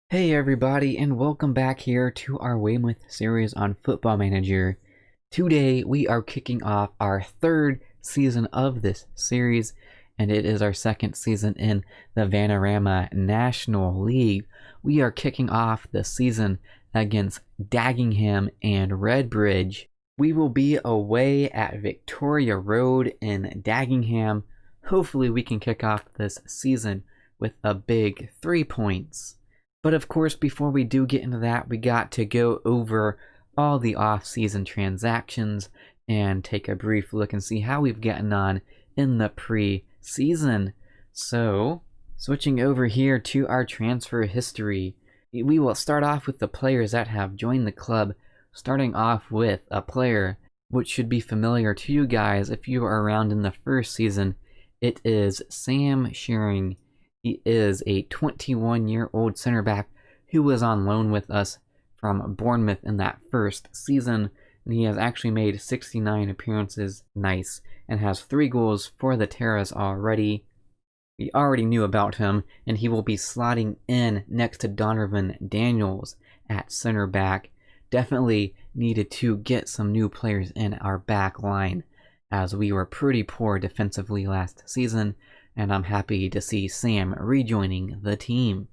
Hey everybody, and welcome back here to our Weymouth series on Football Manager. Today we are kicking off our third season of this series, and it is our second season in the Vanarama National League. We are kicking off the season against Dagenham and Redbridge. We will be away at Victoria Road in Dagenham. Hopefully we can kick off this season with a big 3 points. But of course, before we do get into that, we got to go over all the off-season transactions and take a brief look and see how we've gotten on in the pre-season. So, switching over here to our transfer history, we will start off with the players that have joined the club, starting off with a player which should be familiar to you guys if you were around in the first season. It is Sam Shearing. He is a 21-year-old center back who was on loan with us from Bournemouth in that first season, and he has actually made 69 appearances, nice, and has 3 goals for the Terras already. We already knew about him, and he will be slotting in next to Donovan Daniels at center back. Definitely needed to get some new players in our back line, as we were pretty poor defensively last season, and I'm happy to see Sam rejoining the team.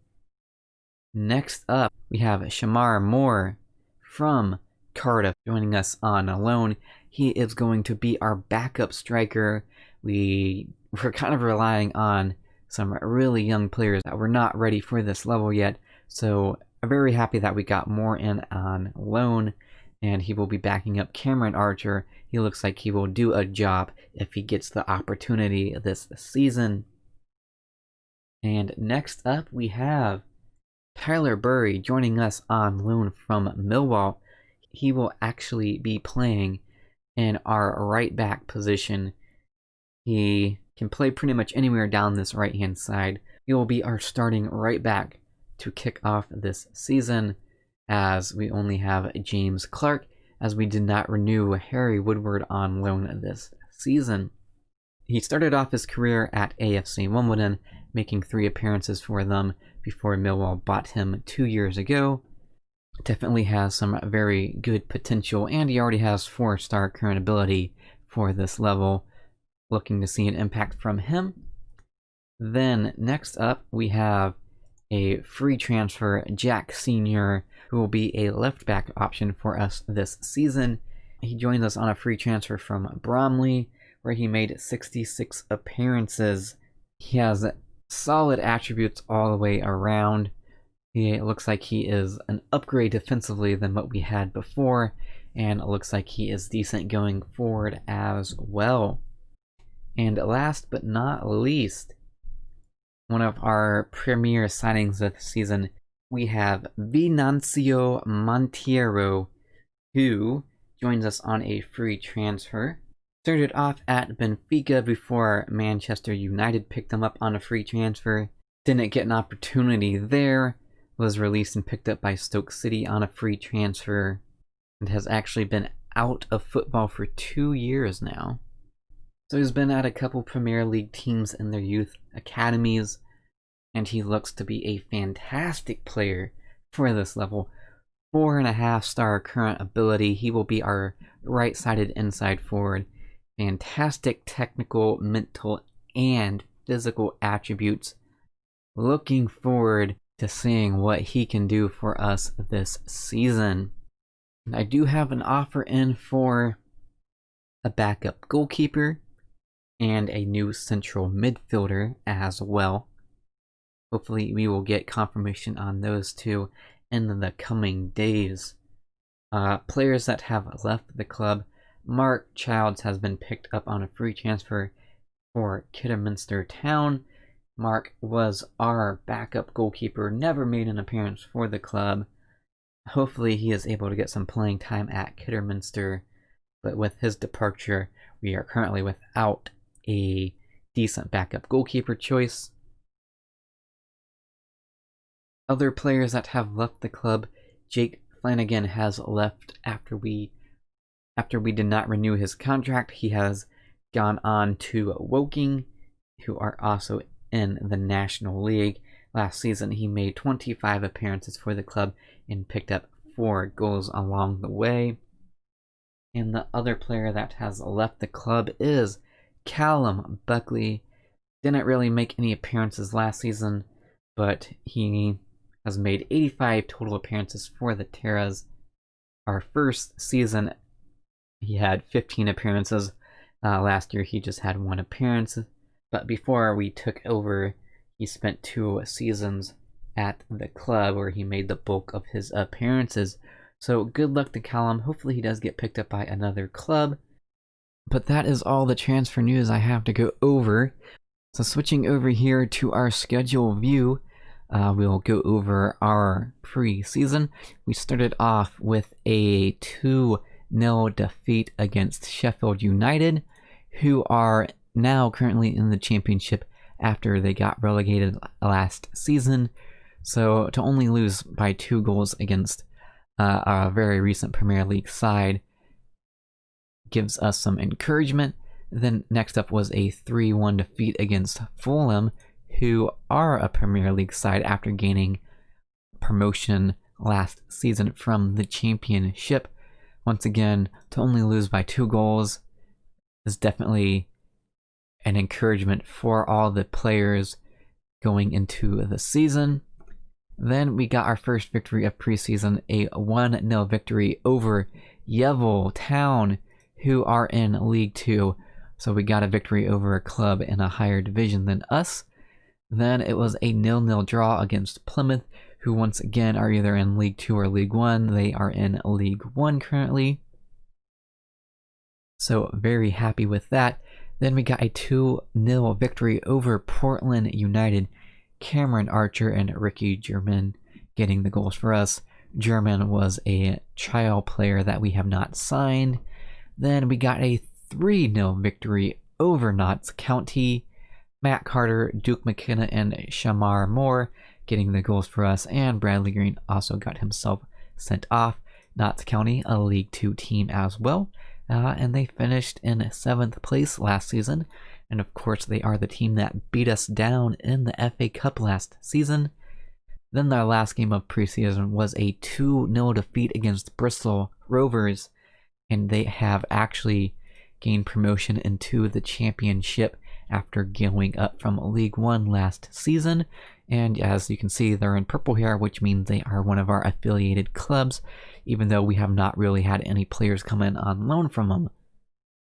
Next up, we have Shamar Moore from Cardiff joining us on loan. He is going to be our backup striker. We're kind of relying on some really young players that were not ready for this level yet, so I'm very happy that we got Moore in on loan, and he will be backing up Cameron Archer. He looks like he will do a job if he gets the opportunity this season. And next up, we have Tyler Burry joining us on loan from Millwall. He will actually be playing in our right back position. He can play pretty much anywhere down this right hand side. He will be our starting right back to kick off this season, as we only have James Clark, as we did not renew Harry Woodward on loan this season. He started off his career at AFC Wimbledon, making 3 appearances for them before Millwall bought him 2 years ago. Definitely has some very good potential, and he already has 4-star current ability for this level. Looking to see an impact from him. Then next up, we have a free transfer, Jack Sr., who will be a left back option for us this season. He joins us on a free transfer from Bromley, where he made 66 appearances. He has solid attributes all the way around. It looks like he is an upgrade defensively than what we had before, and it looks like he is decent going forward as well. And last but not least, one of our premier signings this season, we have Venancio Monteiro, who joins us on a free transfer. Started off at Benfica before Manchester United picked him up on a free transfer. Didn't get an opportunity there. Was released and picked up by Stoke City on a free transfer. And has actually been out of football for 2 years now. So he's been at a couple Premier League teams in their youth academies, and he looks to be a fantastic player for this level. 4.5-star current ability. He will be our right-sided inside forward. Fantastic technical, mental, and physical attributes. Looking forward to seeing what he can do for us this season. And I do have an offer in for a backup goalkeeper and a new central midfielder as well. Hopefully we will get confirmation on those two in the coming days. Players that have left the club, Mark Childs has been picked up on a free transfer for Kidderminster Town. Mark was our backup goalkeeper, never made an appearance for the club. Hopefully he is able to get some playing time at Kidderminster, but with his departure, we are currently without a decent backup goalkeeper choice. Other players that have left the club, Jake Flanagan has left after we did not renew his contract. He has gone on to Woking, who are also in the National League. last season. He made 25 appearances for the club and picked up 4 goals along the way. And the other player that has left the club is Callum Buckley. Didn't really make any appearances last season, but he has made 85 total appearances for the Terras. Our first season, he had 15 appearances. Last year, he just had 1 appearance. But before we took over, he spent 2 seasons at the club where he made the bulk of his appearances. So good luck to Callum. Hopefully he does get picked up by another club. But that is all the transfer news I have to go over. So switching over here to our schedule view, we'll go over our pre-season. We started off with a 2-0 defeat against Sheffield United, who are now currently in the championship after they got relegated last season. So to only lose by 2 goals against a very recent Premier League side gives us some encouragement. Then next up was a 3-1 defeat against Fulham, who are a Premier League side after gaining promotion last season from the Championship. Once again, to only lose by 2 goals is definitely an encouragement for all the players going into the season. Then we got our first victory of preseason, a 1-0 victory over Yeovil Town, who are in League 2. So we got a victory over a club in a higher division than us. Then it was a 0-0 draw against Plymouth, who once again are either in League 2 or League 1. They are in League 1 currently. So very happy with that. Then we got a 2-0 victory over Portland United. Cameron Archer and Ricky German getting the goals for us. German was a trial player that we have not signed. Then we got a 3-0 victory over Notts County. Matt Carter, Duke McKenna, and Shamar Moore getting the goals for us. And Bradley Green also got himself sent off. Notts County, a League 2 team as well. And they finished in 7th place last season. And of course, they are the team that beat us down in the FA Cup last season. Then their last game of preseason was a 2-0 defeat against Bristol Rovers. And they have actually gained promotion into the Championship after going up from League 1 last season. And as you can see, they're in purple here, which means they are one of our affiliated clubs, even though we have not really had any players come in on loan from them.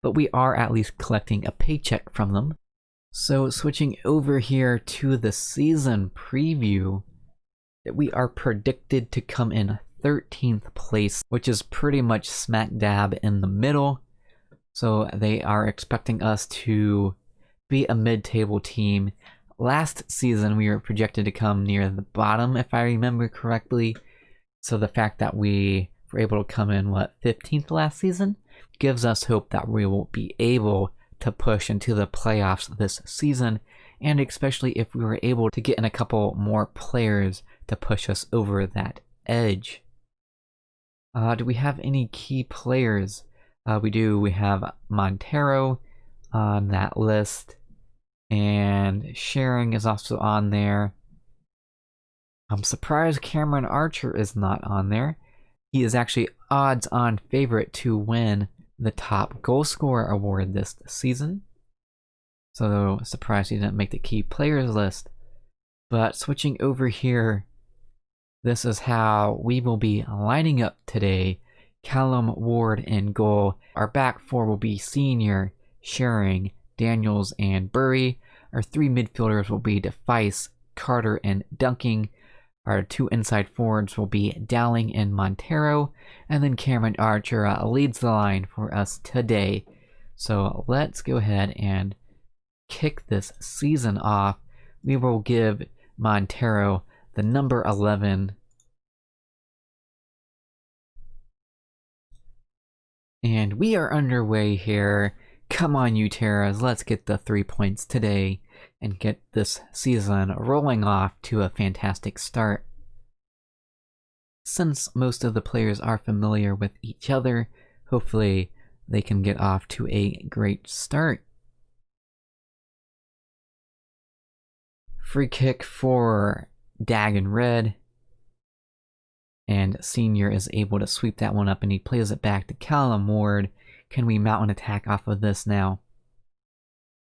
But we are at least collecting a paycheck from them. So switching over here to the season preview, we are predicted to come in 13th place, which is pretty much smack dab in the middle. So they are expecting us to be a mid-table team. Last season, we were projected to come near the bottom, if I remember correctly. So the fact that we were able to come in, 15th last season, gives us hope that we will be able to push into the playoffs this season, and especially if we were able to get in a couple more players to push us over that edge. Do we have any key players? We do. We have Montero on that list, and Sharing is also on there. I'm surprised Cameron Archer is not on there. He is actually odds-on favorite to win the top goal scorer award this season. So surprised he didn't make the key players list. But switching over here, this is how we will be lining up today. Callum Ward in goal. Our back four will be Senior, Sharing, Daniels, and Burry. Our 3 midfielders will be Defice, Carter, and Dunking. Our 2 inside forwards will be Dowling and Montero. And then Cameron Archer leads the line for us today. So let's go ahead and kick this season off. We will give Montero the number 11. And we are underway here. Come on, you Terras, let's get the 3 points today and get this season rolling off to a fantastic start. Since most of the players are familiar with each other, hopefully they can get off to a great start. Free kick for Dagon Red. And Senior is able to sweep that one up, and he plays it back to Callum Ward. Can we mount an attack off of this now?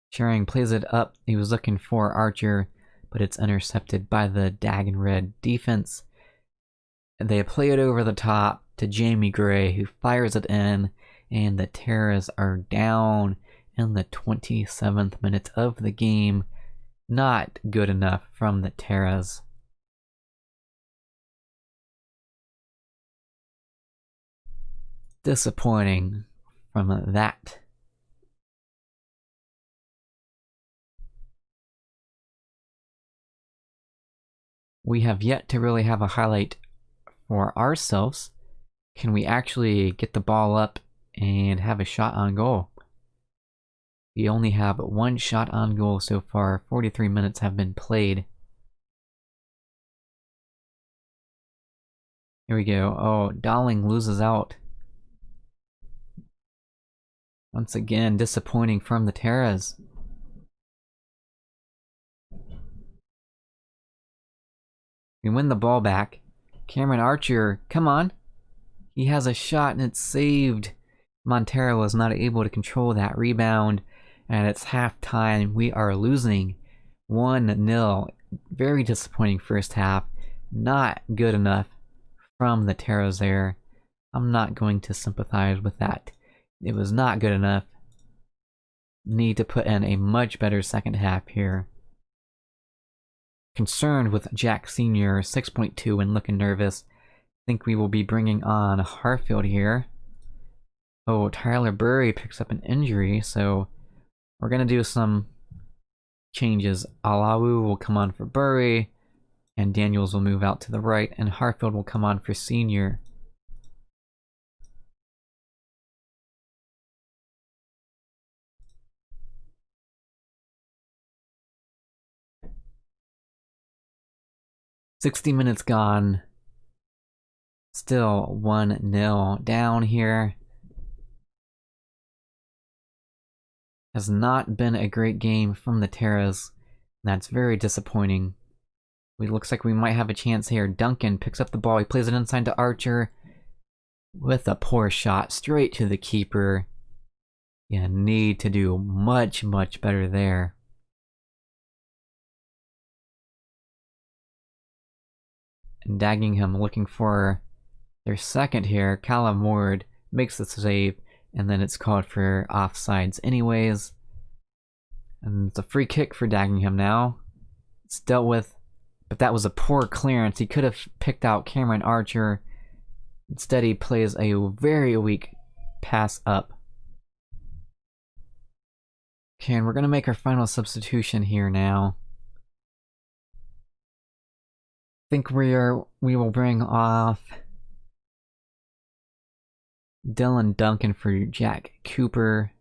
Sharing plays it up. He was looking for Archer, but it's intercepted by the Dagon Red defense. And they play it over the top to Jamie Gray, who fires it in, and the Terras are down in the 27th minute of the game. Not good enough from the Terras. Disappointing from that. We have yet to really have a highlight for ourselves. Can we actually get the ball up and have a shot on goal? We only have one shot on goal so far. 43 minutes have been played. Here we go. Oh, Dowling loses out. Once again, disappointing from the Terras. We win the ball back. Cameron Archer, come on. He has a shot and it's saved. Montero was not able to control that rebound. And it's halftime. We are losing 1-0. Very disappointing first half. Not good enough from the Terras there. I'm not going to sympathize with that. It was not good enough. Need to put in a much better second half here. Concerned with Jack Sr. 6.2 and looking nervous. Think we will be bringing on Harfield here. Oh, Tyler Burry picks up an injury, so we're going to do some changes. Alawu will come on for Burry, and Daniels will move out to the right, and Harfield will come on for Senior. "60 minutes gone. Still 1-0 down here. Has not been a great game from the Terras. That's very disappointing. It looks like we might have a chance here. Duncan picks up the ball. He plays it inside to Archer with a poor shot straight to the keeper. You need to do much, much better there. And Dagingham looking for their second here. Callum Ward makes the save, and then it's called for offsides anyways. And it's a free kick for Dagingham now. It's dealt with, but that was a poor clearance. He could have picked out Cameron Archer. Instead, he plays a very weak pass up. Okay, and we're going to make our final substitution here now. I think we will bring off Dylan Duncan for Jack Cooper.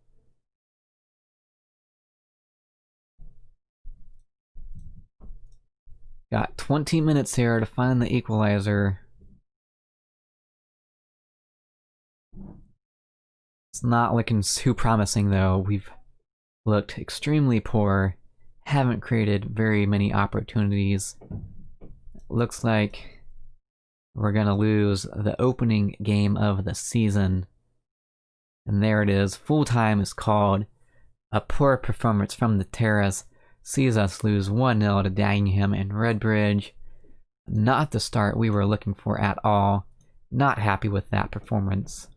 Got 20 minutes here to find the equalizer. It's not looking too promising though. We've looked extremely poor. Haven't created very many opportunities. Looks like we're gonna lose the opening game of the season. And there it is. Full time is called. A poor performance from the Terras sees us lose 1-0 to Dagenham and Redbridge. Not the start we were looking for at all. Not happy with that performance.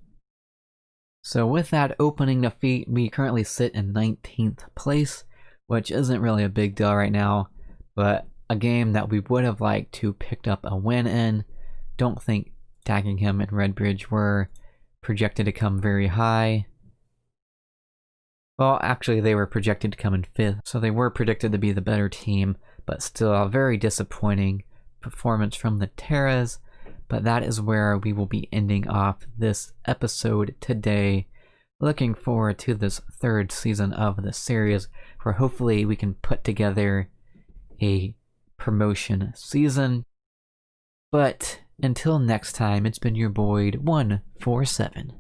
So with that opening defeat, we currently sit in 19th place, which isn't really a big deal right now, but a game that we would have liked to pick up a win in. Don't think Dagenham and Redbridge were projected to come very high. Well, actually they were projected to come in 5th, so they were predicted to be the better team, but still a very disappointing performance from the Terras. But that is where we will be ending off this episode today. Looking forward to this 3rd season of the series, where hopefully we can put together a promotion season. But until next time, it's been your Boyd 147.